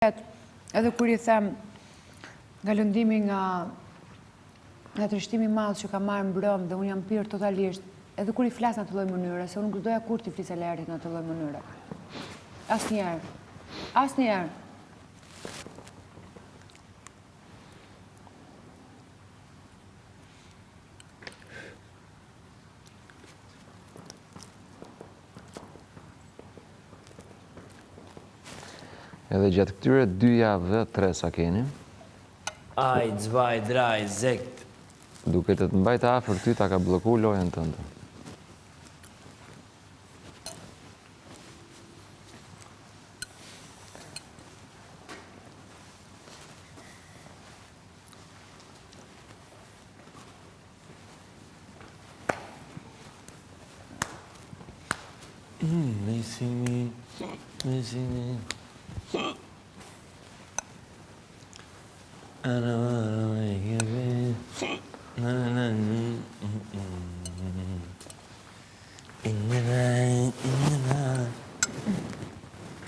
Edhe kur I them nga lëndimi nga trishtimi I madh që ka marrë mbrëm dhe unë jam pirë totalisht, edhe kur I flas në atë lloj mënyre, se unë nuk doja kur t'i flisë Lerit në atë lloj mënyre. Asnjëherë. Asnjëherë. Edhe gjatë këtyre 2 javëve, 3 sa keni. Aj, dzvaj, draj, zekt. Duke të mbajtë afër ty, ta ka blloku lojën tënde.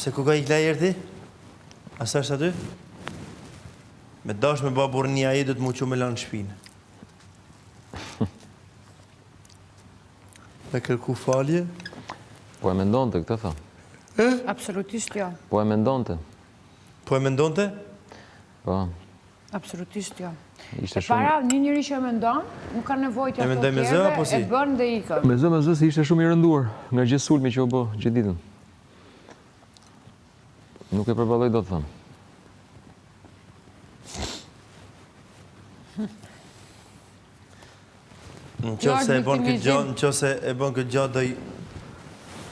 Pse ku ka I kla erti? Asa është aty? Me dash me ba burnia I do të mu që me lanë shpinë. Me kërku falje? Po e mendonte këtë tha. Absolutisht jo. Po e mendonte. Po e mendonte? Po. Absolutisht jo. Ishte E para, një njëri që e mendon, nuk ka nevojë të E mendoj me zë apo si? E bën dhe ikën. Me zë se ishte shumë I rënduar nga gjithë sulmi që u bë gjithë ditën. Nuk e përballoj dot thënë. Nëse e bën këtë gjë, do I...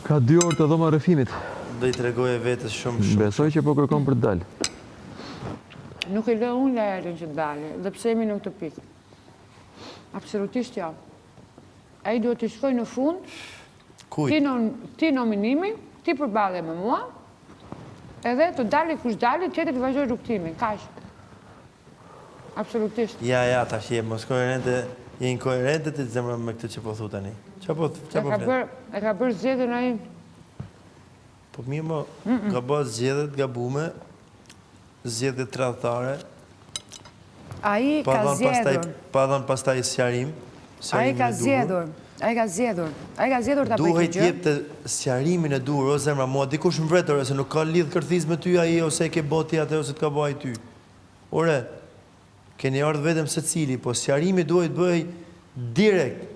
Ka 2 orë të dhoma rrëfimit. Do I tregoje vetës shumë. Besoj që po kërkon për të dalë. Nuk I lë unë Lerin që të dalë, dhe pse jemi në këtë pikë. Absolutisht jo. Ai duhet të shkojë në fund. Kujt? Ti nominimi, ti përbalje me mua, edhe të dali kush dali, tjetër të vazhdoj rrugtimin, kaq. Absolutisht. Ja, tash je mos koherente, je inkoherente të zemra me këtë që po thu tani. Çfarë E ka bërë zgjedhjen ai. Po mirë mo, ka bërë zgjedhjet gabume, zgjedhjet tradhtare. Ai ka zgjedhur. Pa dhënë pastaj sqarim. Ai ka zgjedhur. Ai ka zgjedhur ta bëjë. Duhet jepte sqarimin e duhur, o zemra, mua dikush mbretore, se nuk ka lidh kërthiz me ty ai ose e ke boti atë ose të ka bëj ty. Ore, keni ardhur vetëm secili, po sqarimi duhet bëj direkt.